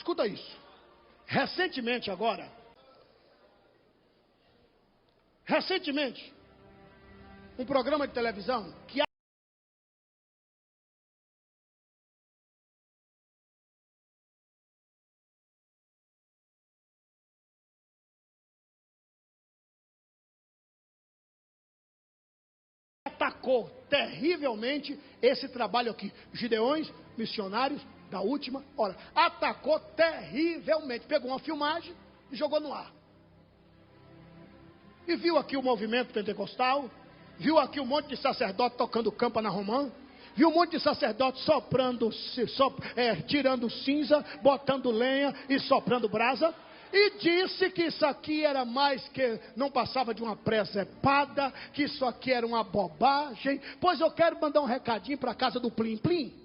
Escuta isso. Recentemente, um programa de televisão que atacou terrivelmente esse trabalho aqui. Gideões, missionários da última hora. Atacou terrivelmente. Pegou uma filmagem e jogou no ar. E viu aqui o movimento pentecostal, viu aqui um monte de sacerdote tocando campa na romã, viu um monte de sacerdote soprando, tirando cinza, botando lenha e soprando brasa. E disse que isso aqui era mais que, não passava de uma presepada, que isso aqui era uma bobagem. Pois eu quero mandar um recadinho para a casa do Plim Plim.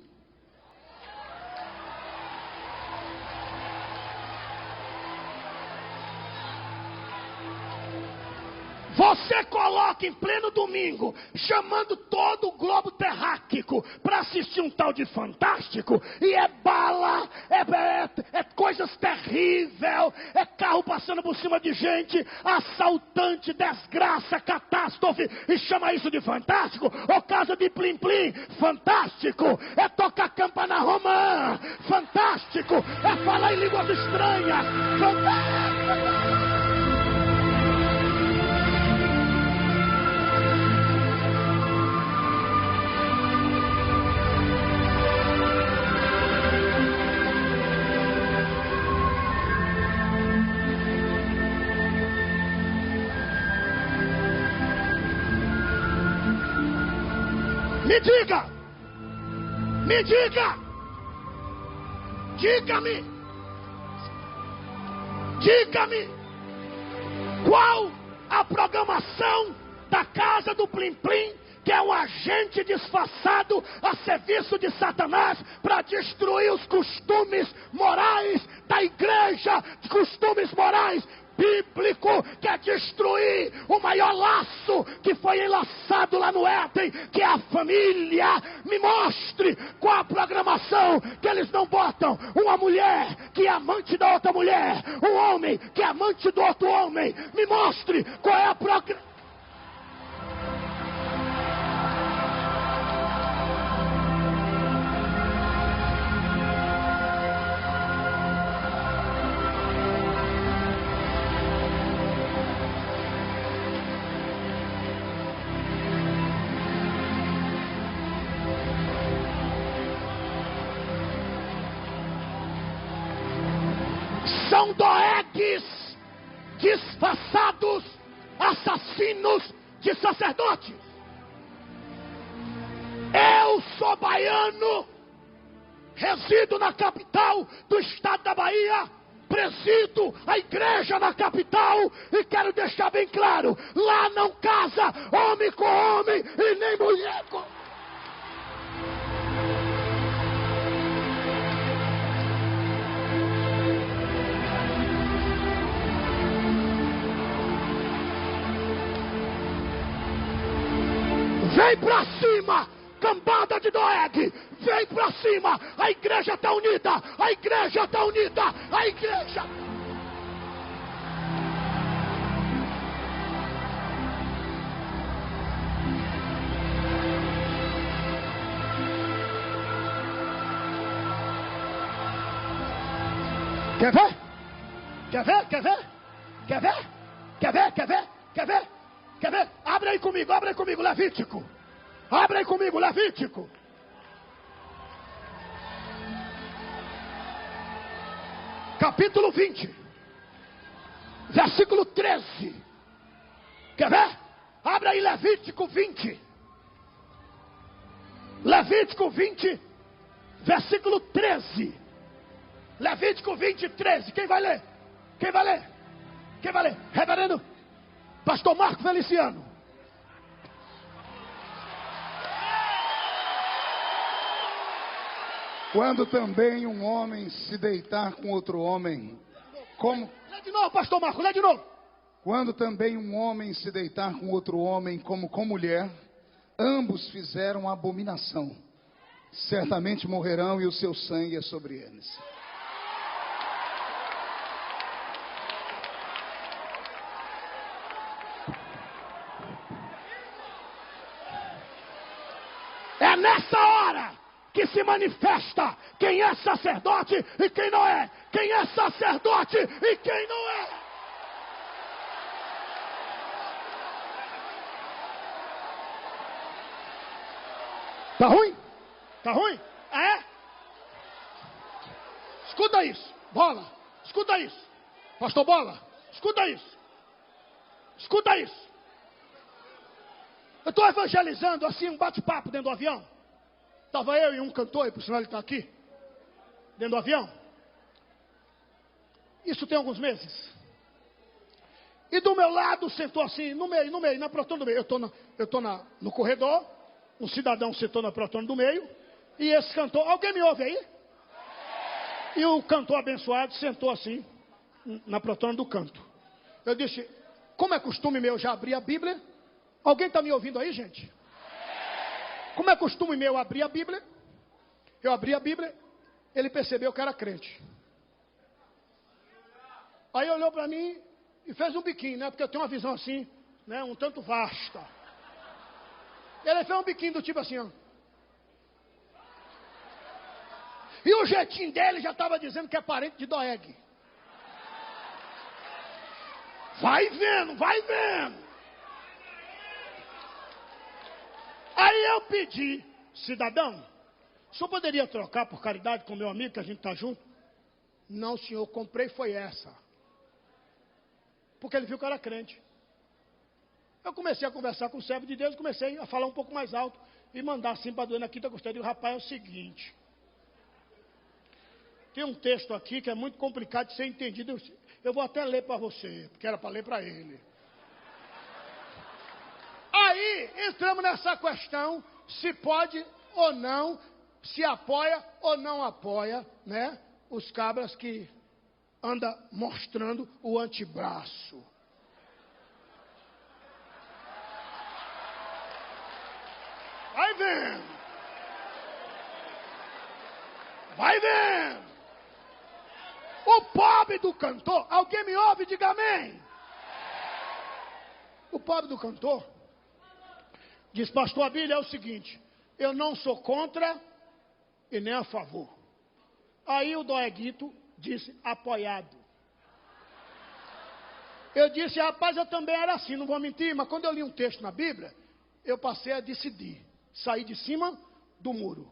Você coloca em pleno domingo, chamando todo o globo terráqueo para assistir um tal de Fantástico, e é bala, é coisas terríveis, é carro passando por cima de gente, assaltante, desgraça, catástrofe, e chama isso de Fantástico? Ou casa de Plim Plim? Fantástico! É tocar campa na romã, fantástico! É falar em línguas estranhas, fantástico! Me diga-me, qual a programação da casa do Plim Plim, que é um agente disfarçado a serviço de Satanás para destruir os costumes morais da igreja, costumes morais bíblico, quer destruir o maior laço que foi enlaçado lá no Éden, que é a família. Me mostre qual a programação que eles não botam uma mulher que é amante da outra mulher, um homem que é amante do outro homem. Me mostre qual é a programação. São doegues disfarçados, assassinos de sacerdotes. Eu sou baiano, resido na capital do estado da Bahia, presido a igreja na capital e quero deixar bem claro: lá não casa homem com homem e nem mulher com... Vem pra cima, cambada de Doeg, vem pra cima, a igreja está unida, a igreja está unida, a igreja... Quer ver? Quer ver? Quer ver? Quer ver? Quer ver? Quer ver? Quer ver? Quer ver? Abre aí comigo, Levítico. Abre aí comigo, Levítico. Capítulo 20, versículo 13. Quer ver? Abre aí Levítico 20. Levítico 20, versículo 13. Levítico 20, 13. Quem vai ler? Quem vai ler? Quem vai ler? Reverendo Pastor Marco Feliciano. Quando também um homem se deitar com outro homem, como... Lê de novo, Pastor Marco, lê de novo. Quando também um homem se deitar com outro homem como com mulher, ambos fizeram abominação. Certamente morrerão e o seu sangue é sobre eles. nessa hora que se manifesta quem é sacerdote e quem não é. Quem é sacerdote e quem não é. Tá ruim? Tá ruim? É? Escuta isso. Bola, escuta isso. Pastor Bola, escuta isso. Escuta isso. Eu estou evangelizando assim, um bate-papo dentro do avião. Estava eu e um cantor, e por sinal ele está aqui, dentro do avião. Isso tem alguns meses. E do meu lado sentou assim, no meio, na protona do meio. Eu estou no corredor, um cidadão sentou na protona do meio, e esse cantor, alguém me ouve aí? E o cantor abençoado sentou assim, na protona do canto. Eu disse, como é costume meu já abrir a Bíblia? Alguém está me ouvindo aí, gente? Como é costume meu abrir a Bíblia? Eu abri a Bíblia, ele percebeu que era crente. Aí olhou para mim e fez um biquinho, né? Porque eu tenho uma visão assim, né? Um tanto vasta. Ele fez um biquinho do tipo assim, ó. E o jeitinho dele já estava dizendo que é parente de Doeg. Vai vendo, vai vendo. Aí eu pedi, cidadão, o senhor poderia trocar por caridade com meu amigo, que a gente está junto? Não, senhor, eu comprei foi essa. Porque ele viu que eu era crente. Eu comecei a conversar com o servo de Deus, comecei a falar um pouco mais alto e mandar assim para a dona Quinta Costeira. E o rapaz é o seguinte, tem um texto aqui que é muito complicado de ser entendido. Eu vou até ler para você, porque era para ler para ele. Aí entramos nessa questão, se pode ou não, se apoia ou não apoia, né? Os cabras que andam mostrando o antebraço. Vai vendo. Vai vendo. O pobre do cantor, alguém me ouve, diga amém. O pobre do cantor diz, pastor Abílio, é o seguinte, eu não sou contra e nem a favor. Aí o Doeguito disse, apoiado. Eu disse, rapaz, eu também era assim, não vou mentir, mas quando eu li um texto na Bíblia, eu passei a decidir, sair de cima do muro.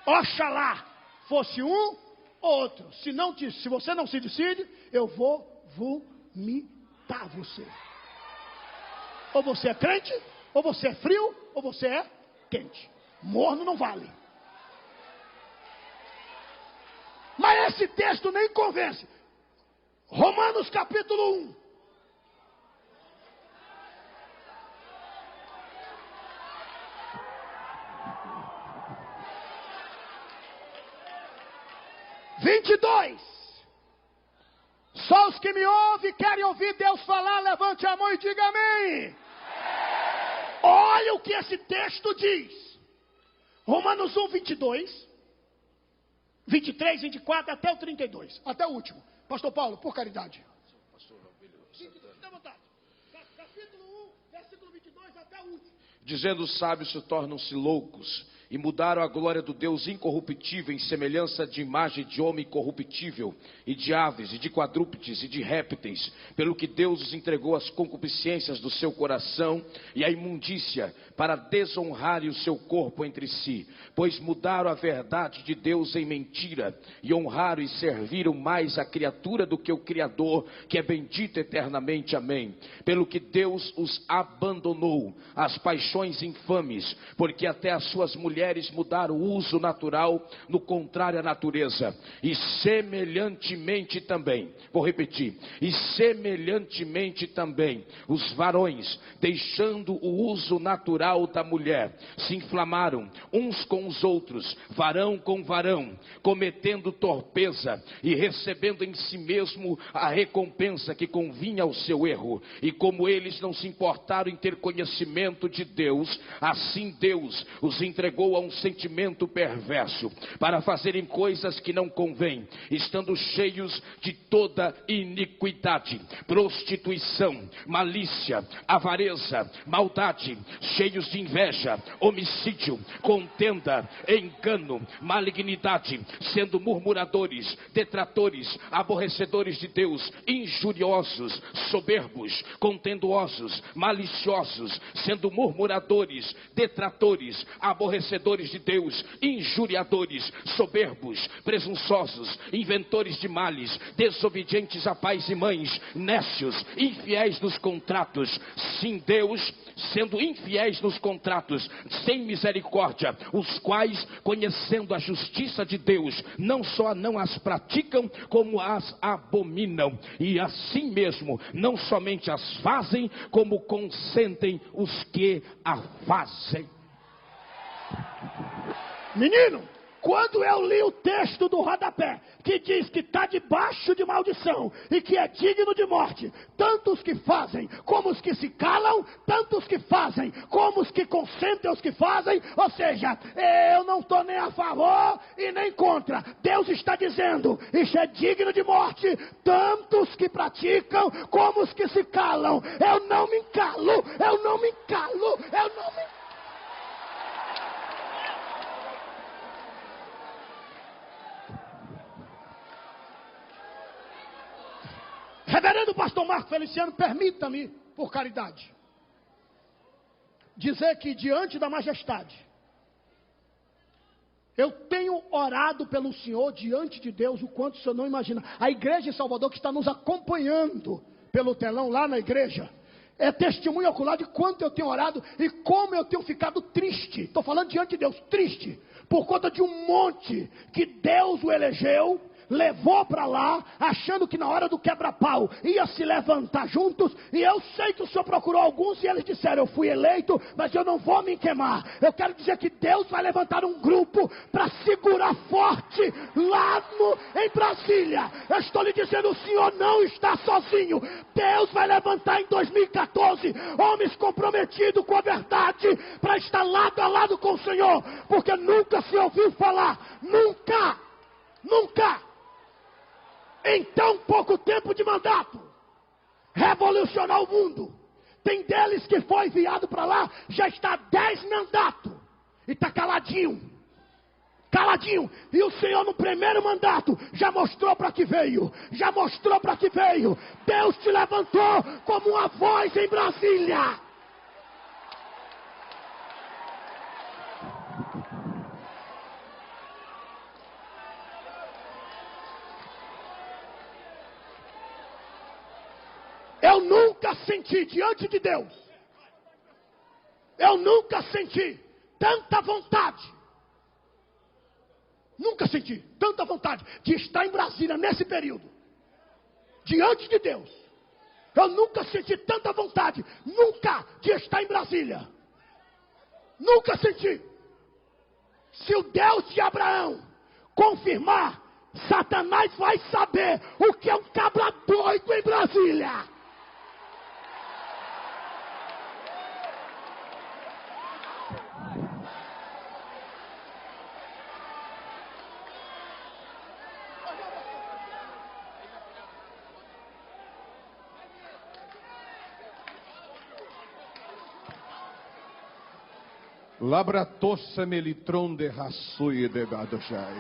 Oxalá fosse um ou outro. Se você não se decide, eu vou vomitar você. Ou você é crente, ou você é frio, ou você é quente. Morno não vale. Mas esse texto nem convence. Romanos capítulo 1. Só os que me ouvem querem ouvir Deus falar, levante a mão e diga amém. Olha o que esse texto diz. Romanos 1, 22, 23, 24, até o 32. Até o último. Pastor Paulo, por caridade. Dá vontade. Capítulo 1, versículo 22 até o último. Dizendo os sábios se tornam-se loucos, e mudaram a glória do Deus incorruptível em semelhança de imagem de homem corruptível, e de aves, e de quadrúpedes, e de répteis, pelo que Deus os entregou às concupiscências do seu coração, e à imundícia, para desonrarem o seu corpo entre si, pois mudaram a verdade de Deus em mentira, e honraram e serviram mais a criatura do que o Criador, que é bendito eternamente, amém. Pelo que Deus os abandonou às paixões infames, porque até as suas mulheres mudaram o uso natural no contrário à natureza, e semelhantemente também, vou repetir, e semelhantemente também os varões, deixando o uso natural da mulher, se inflamaram uns com os outros, varão com varão, cometendo torpeza e recebendo em si mesmo a recompensa que convinha ao seu erro. E como eles não se importaram em ter conhecimento de Deus, assim Deus os entregou chegou a um sentimento perverso, para fazerem coisas que não convêm, estando cheios de toda iniquidade, prostituição, malícia, avareza, maldade, cheios de inveja, homicídio, contenda, engano, malignidade, sendo murmuradores, detratores, aborrecedores de Deus, injuriosos, soberbos, contendosos, maliciosos, sendo murmuradores, detratores, aborrecedores de Deus, injuriadores, soberbos, presunçosos, inventores de males, desobedientes a pais e mães, nécios, infiéis nos contratos. Sim, Deus, sendo infiéis nos contratos, sem misericórdia, os quais, conhecendo a justiça de Deus, não só não as praticam, como as abominam, e assim mesmo, não somente as fazem, como consentem os que a fazem. Menino, quando eu li o texto do rodapé, que diz que está debaixo de maldição e que é digno de morte, tanto os que fazem como os que se calam, tanto os que fazem como os que consentem os que fazem, ou seja, eu não estou nem a favor e nem contra. Deus está dizendo, isso é digno de morte, tanto os que praticam como os que se calam. Eu não me calo, eu não me calo, eu não me... Reverendo Pastor Marco Feliciano, permita-me, por caridade, dizer que diante da majestade, eu tenho orado pelo Senhor diante de Deus, o quanto o Senhor não imagina. A igreja de Salvador que está nos acompanhando pelo telão lá na igreja, é testemunho ocular de quanto eu tenho orado e como eu tenho ficado triste. Estou falando diante de Deus, triste, por conta de um monte que Deus o elegeu, levou para lá, achando que na hora do quebra-pau ia se levantar juntos, e eu sei que o Senhor procurou alguns e eles disseram, eu fui eleito, mas eu não vou me queimar. Eu quero dizer que Deus vai levantar um grupo para segurar forte lá em Brasília. Eu estou lhe dizendo, o Senhor não está sozinho. Deus vai levantar em 2014 homens comprometidos com a verdade, para estar lado a lado com o Senhor, porque nunca se ouviu falar, nunca, em tão pouco tempo de mandato, revolucionar o mundo. Tem deles que foi enviado para lá, já está há 10 mandatos, e está caladinho, e o Senhor no primeiro mandato, já mostrou para que veio, Deus te levantou como uma voz em Brasília. Eu nunca senti diante de Deus, eu nunca senti tanta vontade, de estar em Brasília nesse período, diante de Deus. Eu nunca senti tanta vontade, de estar em Brasília, nunca senti. Se o Deus de Abraão confirmar, Satanás vai saber o que é um cabra doido em Brasília. Labratossa melitron de raçoi de badoshai.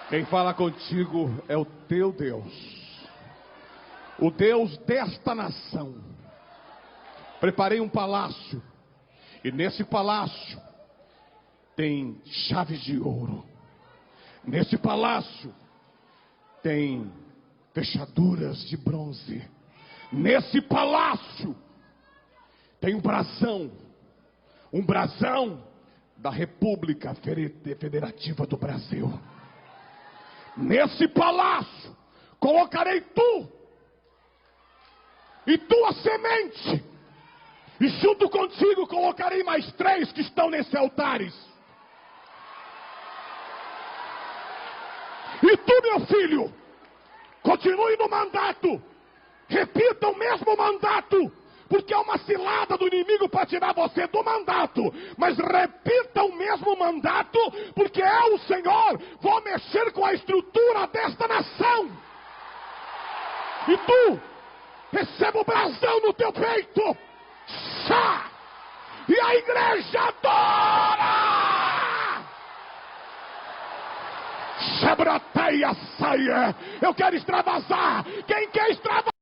Quem fala contigo é o teu Deus, o Deus desta nação. Preparei um palácio, e nesse palácio tem chaves de ouro. Nesse palácio tem fechaduras de bronze. Nesse palácio tem um brasão da República Federativa do Brasil. Nesse palácio colocarei tu e tua semente, e junto contigo colocarei mais 3 que estão nesse altares. E tu, meu filho, continue no mandato, repita o mesmo mandato, porque é uma cilada do inimigo para tirar você do mandato. Mas repita o mesmo mandato, porque eu, o Senhor, vou mexer com a estrutura desta nação. E tu, receba o brasão no teu peito. Chá! E a igreja adora! Shabrateia saia! Eu quero extravasar! Quem quer extravasar?